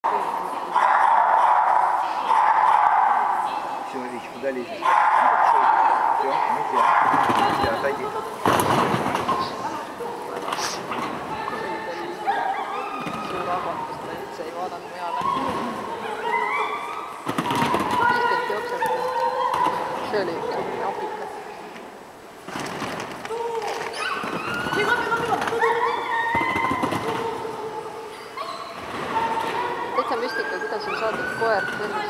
Все, Вич, куда лезешь? Все, нельзя, отойди. Suur ahvatlus, ta üldse ei vaadanud mujale. Lihtsalt jookseb. See oli apika. Täitsa müstika, kuidas on saadud koer selline.